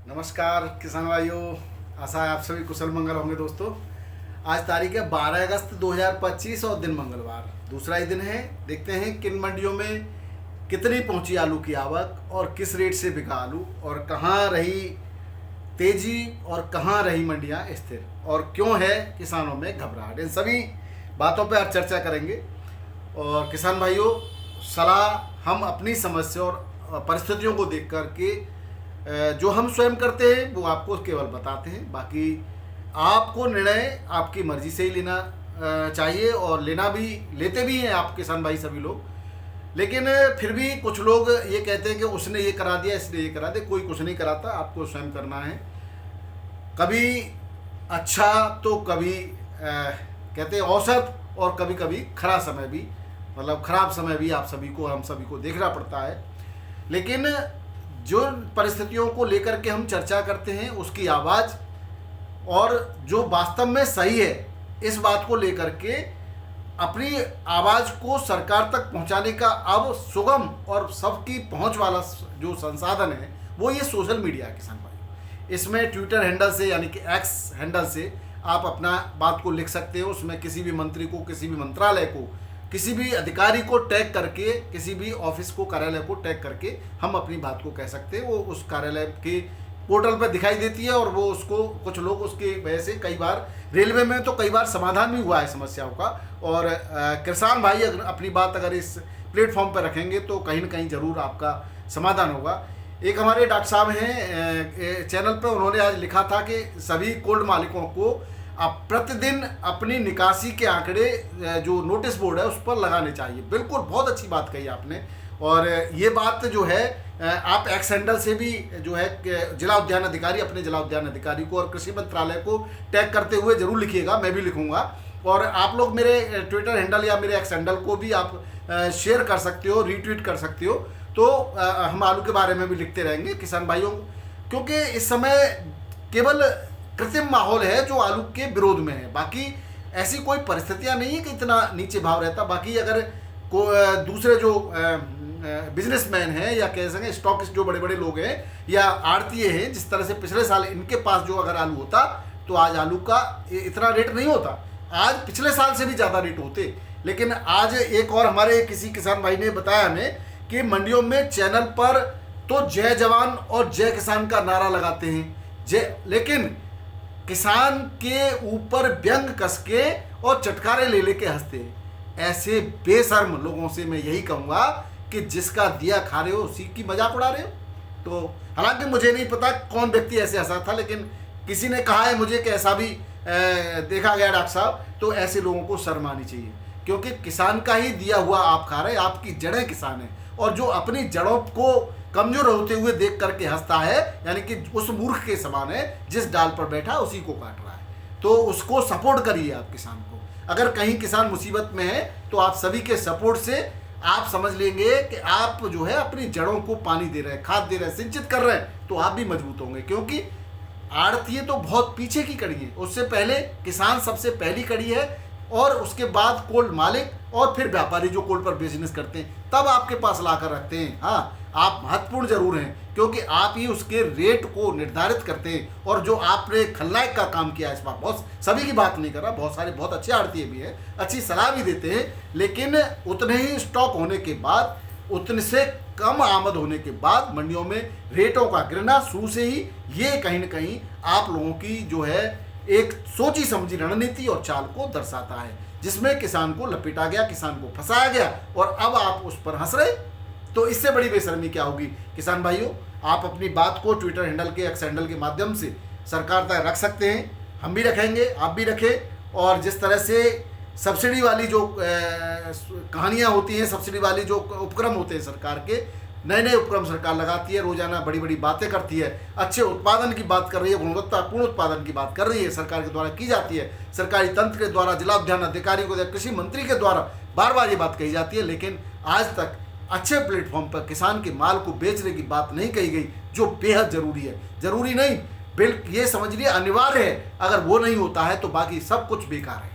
नमस्कार किसान भाइयों, आशा है आप सभी कुशल मंगल होंगे। दोस्तों, आज तारीख है 12 अगस्त 2025 और दिन मंगलवार, दूसरा ही दिन है। देखते हैं किन मंडियों में कितनी पहुंची आलू की आवक और किस रेट से बिका आलू, और कहां रही तेजी और कहां रही मंडियां स्थिर, और क्यों है किसानों में घबराहट। इन सभी बातों पर आज चर्चा करेंगे। और किसान भाइयों, सलाह हम अपनी समस्या और परिस्थितियों को देख करके जो हम स्वयं करते हैं वो आपको केवल बताते हैं। बाकी आपको निर्णय आपकी मर्जी से ही लेना चाहिए, और लेते भी हैं आप किसान भाई सभी लोग। लेकिन फिर भी कुछ लोग ये कहते हैं कि उसने ये करा दिया, इसने ये करा दिया। कोई कुछ नहीं कराता, आपको स्वयं करना है। कभी अच्छा तो कभी कहते हैं औसत, और कभी कभी खराब समय भी, मतलब खराब समय भी आप सभी को, हम सभी को देखना पड़ता है। लेकिन जो परिस्थितियों को लेकर के हम चर्चा करते हैं उसकी आवाज़, और जो वास्तव में सही है इस बात को लेकर के अपनी आवाज़ को सरकार तक पहुंचाने का अब सुगम और सबकी पहुंच वाला जो संसाधन है वो ये सोशल मीडिया है किसान भाई। इसमें ट्विटर हैंडल से, यानी कि एक्स हैंडल से आप अपना बात को लिख सकते हो। उसमें किसी भी मंत्री को, किसी भी मंत्रालय को, किसी भी अधिकारी को टैग करके, किसी भी ऑफिस को, कार्यालय को टैग करके हम अपनी बात को कह सकते हैं। वो उस कार्यालय के पोर्टल पर दिखाई देती है, और वो उसको, कुछ लोग उसके वजह से कई बार रेलवे में तो कई बार समाधान भी हुआ है समस्याओं का। और किसान भाई अगर अपनी बात अगर इस प्लेटफॉर्म पर रखेंगे तो कहीं ना कहीं ज़रूर आपका समाधान होगा। एक हमारे डॉक्टर साहब हैं चैनल पर, उन्होंने आज लिखा था कि सभी कोल्ड मालिकों को आप प्रतिदिन अपनी निकासी के आंकड़े जो नोटिस बोर्ड है उस पर लगाने चाहिए। बिल्कुल, बहुत अच्छी बात कही आपने। और ये बात जो है आप एक्स हैंडल से भी जो है जिला उद्यान अधिकारी, अपने जिला उद्यान अधिकारी को और कृषि मंत्रालय को टैग करते हुए जरूर लिखिएगा, मैं भी लिखूंगा। और आप लोग मेरे ट्विटर हैंडल या मेरे एक्स हैंडल को भी आप शेयर कर सकते हो, रीट्वीट कर सकते हो। तो हम आलू के बारे में भी लिखते रहेंगे किसान भाइयों, क्योंकि इस समय केवल कृत्रिम माहौल है जो आलू के विरोध में है। बाकी ऐसी कोई परिस्थितियां नहीं है कि इतना नीचे भाव रहता। बाकी अगर दूसरे जो बिजनेसमैन हैं, या कह सकें स्टॉकिस्ट जो बड़े बड़े लोग हैं या आड़तीये हैं, जिस तरह से पिछले साल इनके पास जो अगर आलू होता तो आज आलू का इतना रेट नहीं होता, आज पिछले साल से भी ज़्यादा रेट होते। लेकिन आज एक और हमारे किसी किसान भाई ने बताया हमें कि मंडियों में चैनल पर तो जय जवान और जय किसान का नारा लगाते हैं, लेकिन किसान के ऊपर व्यंग कस के और चटकारे ले लेके हंसते हैं। ऐसे बेशर्म लोगों से मैं यही कहूँगा कि जिसका दिया खा रहे हो उसी की मजाक उड़ा रहे हो। तो हालांकि मुझे नहीं पता कौन व्यक्ति ऐसे हंसा था, लेकिन किसी ने कहा है मुझे कि ऐसा भी देखा गया डॉक्टर साहब। तो ऐसे लोगों को शर्म आनी चाहिए, क्योंकि किसान का ही दिया हुआ आप खा रहे हैं, आपकी जड़ें किसान हैं। और जो अपनी जड़ों को कमजोर होते हुए देख करके हंसता है, यानी कि उस मूर्ख के समान है, जिस डाल पर बैठा उसी को काट रहा है। तो उसको सपोर्ट करिए आप किसान को। अगर कहीं किसान मुसीबत में है तो आप सभी के सपोर्ट से आप समझ लेंगे कि आप जो है अपनी जड़ों को पानी दे रहे हैं, खाद दे रहे हैं, सिंचित कर रहे हैं, तो आप भी मजबूत होंगे। क्योंकि आड़तीये तो बहुत पीछे की कड़ी है, उससे पहले किसान सबसे पहली कड़ी है, और उसके बाद कोल्ड मालिक, और फिर व्यापारी जो कोल्ड पर बिजनेस करते हैं, तब आपके पास लाकर रखते हैं। हाँ, आप महत्वपूर्ण जरूर हैं, क्योंकि आप ही उसके रेट को निर्धारित करते हैं। और जो आपने खलनायक का काम किया इस बार, बहुत सभी की बात नहीं कर रहा, बहुत सारे बहुत अच्छे आड़तीये भी हैं, अच्छी सलाह भी देते हैं, लेकिन उतने ही स्टॉक होने के बाद, उतने से कम आमद होने के बाद मंडियों में रेटों का गिरना शुरू से ही, ये कहीं ना कहीं आप लोगों की जो है एक सोची समझी रणनीति और चाल को दर्शाता है, जिसमें किसान को लपेटा गया, किसान को फंसाया गया, और अब आप उस पर हंस रहे। तो इससे बड़ी बेशर्मी क्या होगी किसान भाइयों। आप अपनी बात को ट्विटर हैंडल के, एक्स हैंडल के माध्यम से सरकार तक रख सकते हैं, हम भी रखेंगे, आप भी रखें। और जिस तरह से सब्सिडी वाली जो कहानियाँ होती हैं, सब्सिडी वाली जो उपक्रम होते हैं सरकार के, नए नए उपक्रम सरकार लगाती है, रोजाना बड़ी बड़ी बातें करती है, अच्छे उत्पादन की बात कर रही है, गुणवत्तापूर्ण उत्पादन की बात कर रही है, सरकार के द्वारा की जाती है, सरकारी तंत्र के द्वारा, जिला उद्यान अधिकारी को, कृषि मंत्री के द्वारा बार बार ये बात कही जाती है। लेकिन आज तक अच्छे प्लेटफॉर्म पर किसान के माल को बेचने की बात नहीं कही गई, जो बेहद जरूरी है। जरूरी नहीं, ये समझ लिए अनिवार्य है। अगर वो नहीं होता है तो बाकी सब कुछ बेकार है।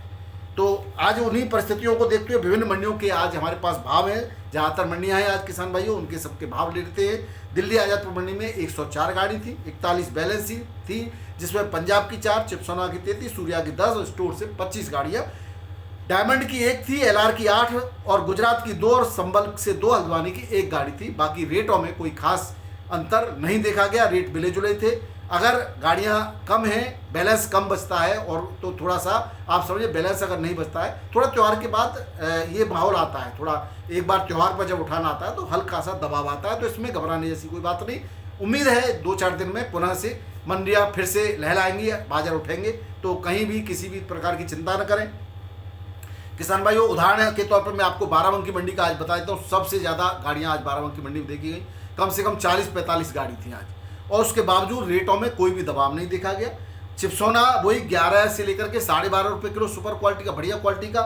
तो आज उन्हीं परिस्थितियों को देखते हुए विभिन्न मंडियों के आज हमारे पास भाव हैं। ज़्यादातर मंडियां हैं आज किसान भाइयों, उनके सबके भाव ले लेते हैं। दिल्ली आज़ादपुर मंडी में 104 गाड़ी थी, 41 बैलेंस थी, जिसमें पंजाब की 4, चिपसोना की 33, सूर्या की 10 और स्टोर से 25 गाड़ियाँ। डायमंड की 1 थी, LR की 8 और गुजरात की 2 और संबल से 2 हल्द्वानी की 1 गाड़ी थी। बाकी रेटों में कोई खास अंतर नहीं देखा गया, रेट मिले जुले थे। अगर गाड़ियां कम हैं, बैलेंस कम बचता है, और तो थोड़ा सा आप समझिए बैलेंस अगर नहीं बचता है, थोड़ा त्यौहार के बाद ये माहौल आता है, थोड़ा एक बार त्यौहार पर जब उठाना आता है तो हल्का सा दबाव आता है, तो इसमें घबराने जैसी कोई बात नहीं। उम्मीद है 2-4 दिन में पुनः से मंडियाँ फिर से लहलाएंगी, बाजार उठेंगे, तो कहीं भी किसी भी प्रकार की चिंता न करें किसान भाइयों। उदाहरण के तौर पर मैं आपको बाराबंकी मंडी का आज बता देता हूँ। सबसे ज़्यादा गाड़ियाँ आज बाराबंकी मंडी में देखी गई, कम से कम 40-45 गाड़ी थी आज, और उसके बावजूद रेटों में कोई भी दबाव नहीं देखा गया। चिपसोना वही 11 से लेकर के 12.5 रुपये किलो सुपर क्वालिटी का, बढ़िया क्वालिटी का।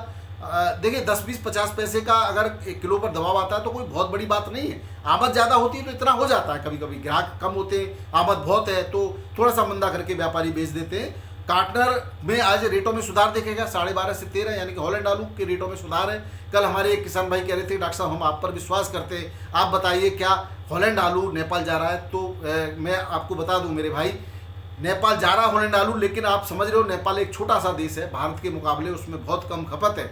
देखिए 10-20-50 पैसे का अगर 1 किलो पर दबाव आता है तो कोई बहुत बड़ी बात नहीं है। आमद ज़्यादा होती है तो इतना हो जाता है, कभी कभी ग्राहक कम होते हैं, आमद बहुत है तो थोड़ा सा मंदा करके व्यापारी बेच देते हैं। कार्टनर में आज रेटों में सुधार देखेगा, 12.5 से 13, यानी कि हॉलैंड आलू के रेटों में सुधार है। कल हमारे एक किसान भाई कह रहे थे डॉक्टर साहब हम आप पर विश्वास करते हैं, आप बताइए क्या हॉलैंड आलू नेपाल जा रहा है? तो मैं आपको बता दूं मेरे भाई, नेपाल जा रहा है हॉलैंड आलू, लेकिन आप समझ रहे हो नेपाल एक छोटा सा देश है, भारत के मुकाबले उसमें बहुत कम खपत है,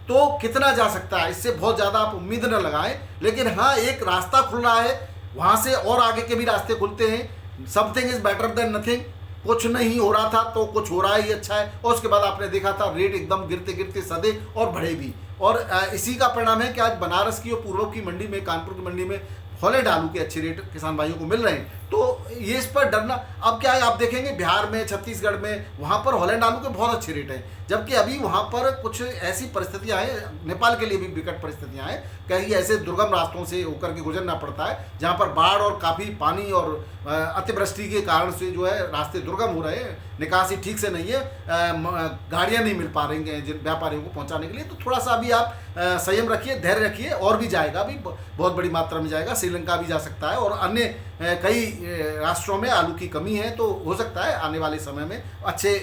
तो कितना जा सकता है, इससे बहुत ज़्यादा आप उम्मीद न लगाएं। लेकिन हाँ, एक रास्ता खुल रहा है, वहाँ से और आगे के भी रास्ते खुलते हैं। Something is better than nothing. कुछ नहीं हो रहा था तो कुछ हो रहा ही अच्छा है, और उसके बाद आपने देखा था रेट एकदम गिरते गिरते सदे और बढ़े भी, और इसी का परिणाम है कि आज बनारस की और पूर्व की मंडी में, कानपुर की मंडी में हॉलैंड आलू के अच्छे रेट किसान भाइयों को मिल रहे हैं। तो ये इस पर डरना, अब क्या है आप देखेंगे बिहार में, छत्तीसगढ़ में, वहाँ पर हॉलैंड आलू के बहुत अच्छे रेट हैं, जबकि अभी वहाँ पर कुछ ऐसी परिस्थितियाँ हैं, नेपाल के लिए भी विकट परिस्थितियाँ हैं, कहीं ऐसे दुर्गम रास्तों से होकर के गुजरना पड़ता है जहाँ पर बाढ़ और काफ़ी पानी और अतिवृष्टि के कारण से जो है रास्ते दुर्गम हो रहे हैं, निकासी ठीक से नहीं है, गाड़ियाँ नहीं मिल पा रही हैं जिन व्यापारियों को पहुँचाने के लिए। तो थोड़ा सा अभी आप संयम रखिए, धैर्य रखिए, और भी जाएगा, अभी बहुत बड़ी मात्रा में जाएगा, श्रीलंका भी जा सकता है, और अन्य कई राष्ट्रों में आलू की कमी है, तो हो सकता है आने वाले समय में अच्छे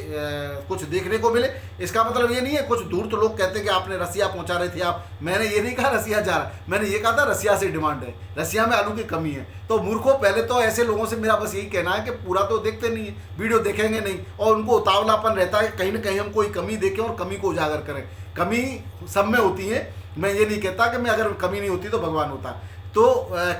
कुछ देखने को मिले। इसका मतलब ये नहीं है, कुछ दूर तो लोग कहते हैं कि आपने रसिया पहुंचा रहे थे आप, मैंने ये नहीं कहा रसिया जा रहा, मैंने ये कहा था रसिया से डिमांड है, रसिया में आलू की कमी है। तो मूर्खों, पहले तो ऐसे लोगों से मेरा बस यही कहना है कि पूरा तो देखते नहीं है, वीडियो देखेंगे नहीं, और उनको उतावलापन रहता है कहीं ना कहीं हम कोई कमी देखें और कमी को उजागर करें। कमी सब में होती है, मैं ये नहीं कहता कि मैं अगर कमी नहीं होती तो भगवान होता, तो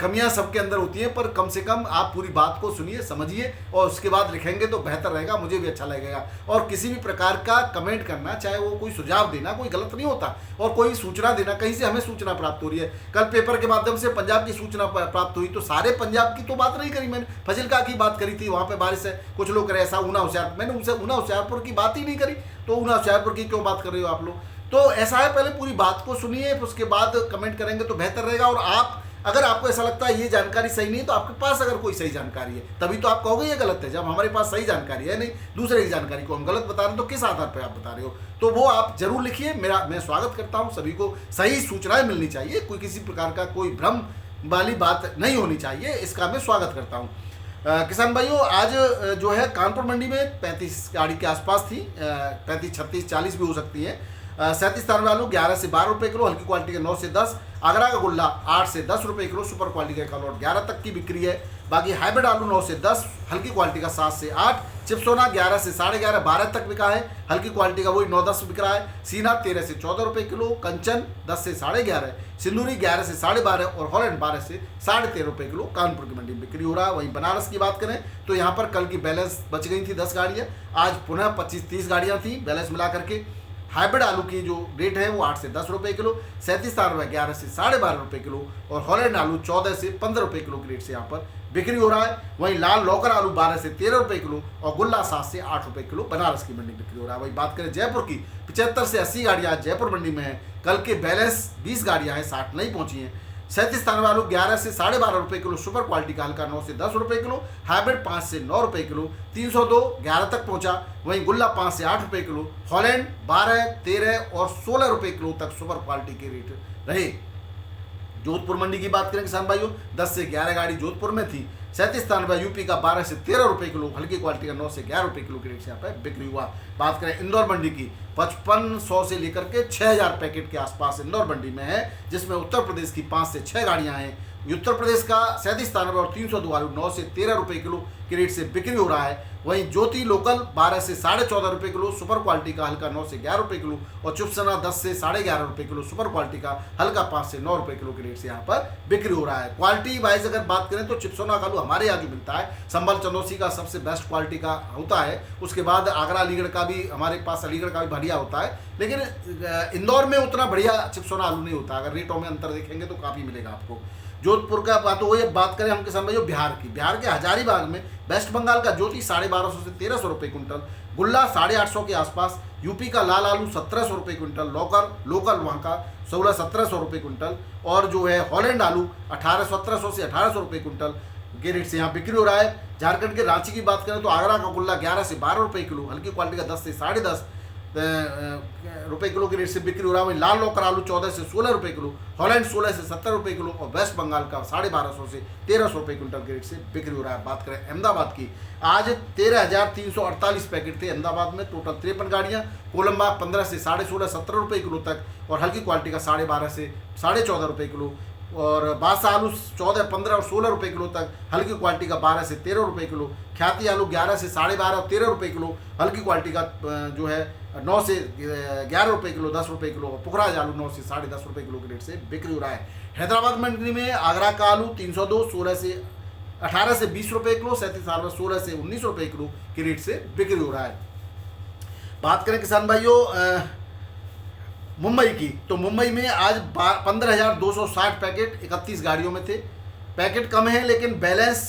कमियां सबके अंदर होती हैं, पर कम से कम आप पूरी बात को सुनिए, समझिए, और उसके बाद लिखेंगे तो बेहतर रहेगा, मुझे भी अच्छा लगेगा। और किसी भी प्रकार का कमेंट करना, चाहे वो कोई सुझाव देना, कोई गलत नहीं होता, और कोई सूचना देना, कहीं से हमें सूचना प्राप्त हो रही है। कल पेपर के माध्यम से पंजाब की सूचना प्राप्त हुई, तो सारे पंजाब की तो बात नहीं करी मैंने, फजिल्का की बात करी थी, वहाँ पर बारिश है, कुछ लोग करे ऐसा, ऊना होशियार, मैंने उनसे ऊना होशियारपुर की बात ही नहीं करी, तो ऊना होशियारपुर की क्यों बात कर रहे हो आप लोग? तो ऐसा है, पहले पूरी बात को सुनिए, उसके बाद कमेंट करेंगे तो बेहतर रहेगा। और आप, अगर आपको ऐसा लगता है ये जानकारी सही नहीं, तो आपके पास अगर कोई सही जानकारी है तभी तो आप कहोगे ये गलत है। जब हमारे पास सही जानकारी है नहीं, दूसरे की जानकारी को हम गलत बता रहे हैं, तो किस आधार पर आप बता रहे हो? तो वो आप जरूर लिखिए। मैं स्वागत करता हूँ, सभी को सही सूचनाएं मिलनी चाहिए, कोई किसी प्रकार का कोई भ्रम वाली बात नहीं होनी चाहिए, इसका मैं स्वागत करता हूँ। किसान भाइयों, आज जो है कानपुर मंडी में 35 गाड़ी के आसपास थी, 35, 36, 40 भी हो सकती है। 37 तारवा आलू 11 से 12 रुपये किलो, हल्की क्वालिटी का 9 से 10, आगरा का गुल्ला 8 से 10 रुपये किलो, सुपर क्वालिटी का कलौट 11 तक की बिक्री है। बाकी हाइब्रिड आलू 9 से 10, हल्की क्वालिटी का 7 से 8, चिपसोना 11 से 11.5, 12 तक बिका है, हल्की क्वालिटी का वही 9-10 बिक रहा है। सीना 13 से 14 रुपये किलो, कंचन 10 से 11.5, सिंदूरी 11 से 12.5 और हॉलैंड 12 से 13.5 रुपये किलो कानपुर की मंडी में बिक्री हो रहा है। वहीं बनारस की बात करें तो यहाँ पर कल की बैलेंस बच गई थी 10 गाड़ियाँ, आज पुनः 25-30 गाड़ियाँ थी बैलेंस मिला करके। हाइब्रिड आलू की जो रेट है वो 8 से 10 रुपये किलो, 37 तारवा 11 से 12.5 रुपये किलो और हॉलैंड आलू 14 से 15 रुपये किलो की रेट से यहाँ पर बिक्री हो रहा है। वहीं लाल लौकर आलू 12 से 13 रुपये किलो और गुल्ला 7 से 8 रुपये किलो बनारस की मंडी में बिक्री हो रहा है। वहीं बात करें जयपुर की, 75 से 80 गाड़ियाँ जयपुर मंडी में है। कल के बैलेंस 20 गाड़ियाँ हैं, 60 नहीं पहुँची हैं। 37 तारवा आलू 11 से 12.5 रुपये किलो, सुपर क्वालिटी का हल्का 9 से 10 रुपये किलो, हाइब्रिड 5 से 9 रुपये किलो, 302 11 तक पहुंचा। वहीं गुल्ला 5 से 8 रुपये किलो, हॉलैंड 12, 13 और 16 रुपये किलो तक सुपर क्वालिटी के रेट रहे। जोधपुर मंडी की बात करें किसान भाइयों, 10 से 11 गाड़ी जोधपुर में थी। 37 स्थान पर यूपी का 12 से 13 रुपये किलो, हल्की क्वालिटी का 9 से 11 रुपये किलो के रेट से यहाँ पर बिक्री हुआ। बात करें इंदौर मंडी की, 5500 से लेकर के 6000 पैकेट के आसपास इंदौर मंडी में है, जिसमें उत्तर प्रदेश की 5 से 6 गाड़ियाँ हैं। उत्तर प्रदेश का 37 स्थान पर और 302 आलू 9 से 13 रुपये किलो के रेट से बिक्री हो रहा है। वहीं ज्योति लोकल 12 से 14.5 रुपये किलो, सुपर क्वालिटी का हल्का 9 से 11 रुपये किलो, और चुपसना 10 से 11.5 रुपये किलो, सुपर क्वालिटी का हल्का 5 से 9 रुपये किलो के रेट से यहाँ पर बिक्री हो रहा है। क्वालिटी वाइज अगर बात करें तो चिपसोना का आलू हमारे यहाँ जो मिलता है संभल चंदौसी का सबसे बेस्ट क्वालिटी का होता है। उसके बाद आगरा अलीगढ़ का भी हमारे पास, अलीगढ़ का भी बढ़िया होता है, लेकिन इंदौर में उतना बढ़िया चिपसोना आलू नहीं होता। अगर रेटों में अंतर देखेंगे तो काफ़ी मिलेगा आपको। जोधपुर का बात हो, ये बात करें हम किसान भाइयों बिहार की, बिहार के हजारीबाग में वेस्ट बंगाल का ज्योति 1250 से 1300 रुपये क्विंटल, गुल्ला 850 के आसपास, यूपी का लाल आलू 1700 रुपये क्विंटल, लोकल वहाँ का 1600-1700 रुपये क्विंटल, और जो है हॉलैंड आलू 1700 से 1800 रुपये क्विंटल के रेट से यहाँ बिक्री हो रहा है। झारखंड के रांची की बात करें तो आगरा का गुल्ला 11 से 12 रुपये किलो, हल्की क्वालिटी का 10 से 10.5 रुपये किलो के रेट से बिक्री हो रहा है। वहीं लाल लोकल आलू 14 से 16 रुपये किलो, हॉलैंड 16 से 70 रुपये किलो, और वेस्ट बंगाल का 1250 से 1300 रुपये क्विंटल के रेट से बिक्री हो रहा है। बात करें अहमदाबाद की, आज 13,348 पैकेट थे अहमदाबाद में, टोटल 53 गाड़ियाँ। कोलंबा 15 से 16.5 17 रुपये किलो तक, और हल्की क्वालिटी का 12.5 से 14.5 रुपये किलो, और बादशाह आलू 14, 15 और 16 रुपये किलो तक, हल्की क्वालिटी का 12 से 13 रुपये किलो। ख्याति आलू 11 से 12.5 और 13 रुपये किलो, हल्की क्वालिटी का जो है 9 से 11 रुपये किलो, 10 रुपये किलो। और पुखराज आलू 9 से 10.5 रुपये किलो के रेट से बिक्री हो रहा है। हैदराबाद मंडी में आगरा का आलू 302 18 से 20 रुपये किलो, 37 साल में 16 से 19 रुपये किलो के रेट से बिक्री हो रहा है। बात करें किसान भाइयों मुंबई की, तो मुंबई में आज 15,260 पैकेट 31 गाड़ियों में थे। पैकेट कम है, लेकिन बैलेंस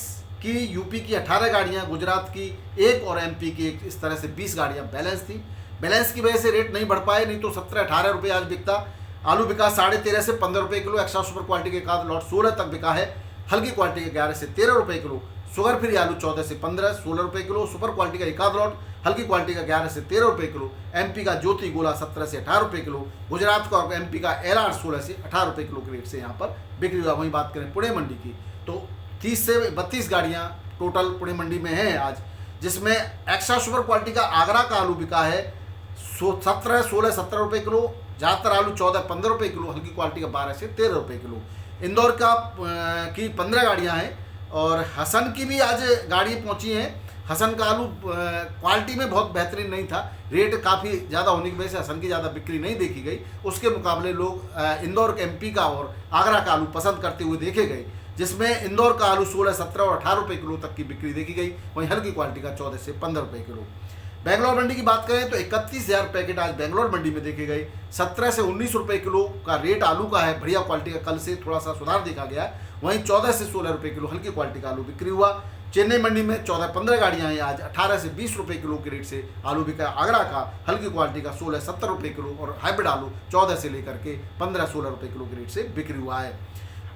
की यूपी की 18 गाड़ियां, गुजरात की 1 और एमपी की 1, इस तरह से 20 गाड़ियां बैलेंस थी। बैलेंस की वजह से रेट नहीं बढ़ पाए, नहीं तो 17-18 रुपये आज बिकता। आलू बिका 13.5 से 15 रुपये किलो, एक्स्ट्रा सुपर क्वालिटी के एकाध लॉट 16 तक बिका है, हल्की क्वालिटी के 11 से 13 रुपये किलो। शुगर फ्री आलू 14 से 15, 16 रुपये किलो, सुपर क्वालिटी का एकाध लॉट, हल्की क्वालिटी का 11 से 13 रुपये किलो। एमपी का ज्योति गोला 17 से 18 रुपये किलो, गुजरात का एमपी का एलआर 16 से 18 रुपये किलो के रेट से यहाँ पर बिक्री हुआ। वहीं बात करें पुणे मंडी की, तो 30 से 32 गाड़ियाँ टोटल पुणे मंडी में हैं आज, जिसमें एक्स्ट्रा सुपर क्वालिटी का आगरा का आलू बिका है 17, 16, 17 रुपये किलो। ज़्यादातर आलू 14, 15 रुपये किलो, हल्की क्वालिटी का 12 से 13 रुपये किलो। इंदौर का की 15 गाड़ियाँ हैं, और हसन की भी आज गाड़ी पहुंची हैं। हसन का आलू क्वालिटी में बहुत बेहतरीन नहीं था, रेट काफ़ी ज़्यादा होने की वजह से हसन की ज़्यादा बिक्री नहीं देखी गई। उसके मुकाबले लोग इंदौर के एमपी का और आगरा का आलू पसंद करते हुए देखे गए, जिसमें इंदौर का आलू 16, 17 और 18 रुपये किलो तक की बिक्री देखी गई। वहीं हल्की क्वालिटी का 14 से 15 रुपये किलो। बेंगलोर मंडी की बात करें तो 31,000 पैकेट आज बेंगलोर मंडी में देखे गए। 17 से 19 रुपये किलो का रेट आलू का है, बढ़िया क्वालिटी का, कल से थोड़ा सा सुधार देखा गया है। वहीं 14 से 16 रुपये किलो हल्की क्वालिटी का आलू बिक्री हुआ। चेन्नई मंडी में 14-15 गाड़ियां हैं आज, 18 से 20 रुपये किलो के रेट से आलू बिका। आगरा का हल्की क्वालिटी का 16-17 रुपये किलो, और हाइब्रिड आलू 14 से लेकर के 15-16 रुपये किलो के रेट से बिक्री हुआ है।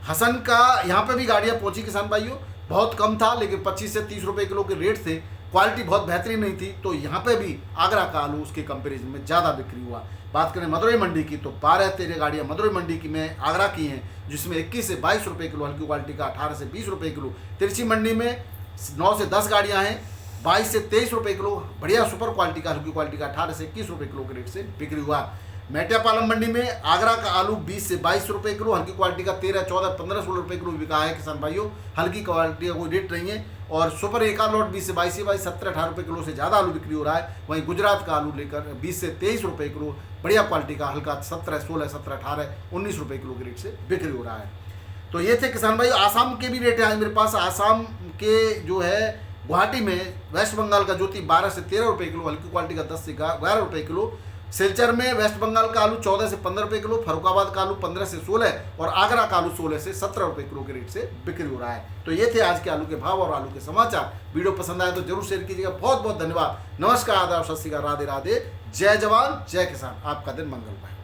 हसन का यहाँ पे भी गाड़ियाँ पहुँची किसान भाइयों, बहुत कम था, लेकिन 25 से 30 रुपये किलो के रेट थे, क्वालिटी बहुत बेहतरीन नहीं थी, तो यहाँ पे भी आगरा का आलू उसके कंपैरिजन में ज़्यादा बिक्री हुआ। बात करें मदुरई मंडी की, तो 12-13 गाड़ियाँ मदुरई मंडी की में आगरा की हैं, जिसमें 21 से 22 रुपये किलो हल्की क्वालिटी का, 18 से 20 रुपये किलो। तिरछी मंडी में 9 से 10 गाड़ियाँ हैं, 22 से 23 रुपये किलो, बढ़िया सुपर क्वालिटी का हल्की क्वालिटी का 18 से 21 रुपये किलो के रेट से बिक्री हुआ। मेटियापालम मंडी में आगरा का आलू 20 से 22 रुपये किलो, हल्की क्वालिटी का 13, 14, 15, 16 रुपये किलो बिका है किसान भाइयों। हल्की क्वालिटी का कोई रेट नहीं है, और सुपर एक लॉट 20 से 22, 17-18 रुपये किलो से ज़्यादा आलू बिक्री हो रहा है। वहीं गुजरात का आलू लेकर 20 से 23 रुपये किलो, बढ़िया क्वालिटी का हल्का 17, 16, 17, 18, 19 रुपये किलो के रेट से बिक्री हो रहा है। तो ये थे किसान भाई। आसाम के भी रेट है आज मेरे पास। आसाम के जो है गुवाहाटी में वेस्ट बंगाल का ज्योति 12 से 13 रुपये किलो, हल्की क्वालिटी का 10 से 11 रुपये किलो। सिलचर में वेस्ट बंगाल का आलू 14 से 15 रुपये किलो, फरुखाबाद का आलू 15 से 16, और आगरा का आलू 16 से 17 रुपये किलो के रेट से बिक्री हो रहा है। तो ये थे आज के आलू के भाव और आलू के समाचार। वीडियो पसंद आए तो जरूर शेयर कीजिएगा। बहुत बहुत धन्यवाद। नमस्कार, आदाब, सत श्री अकाल, राधे राधे, जय जवान जय किसान। आपका दिन मंगलमय।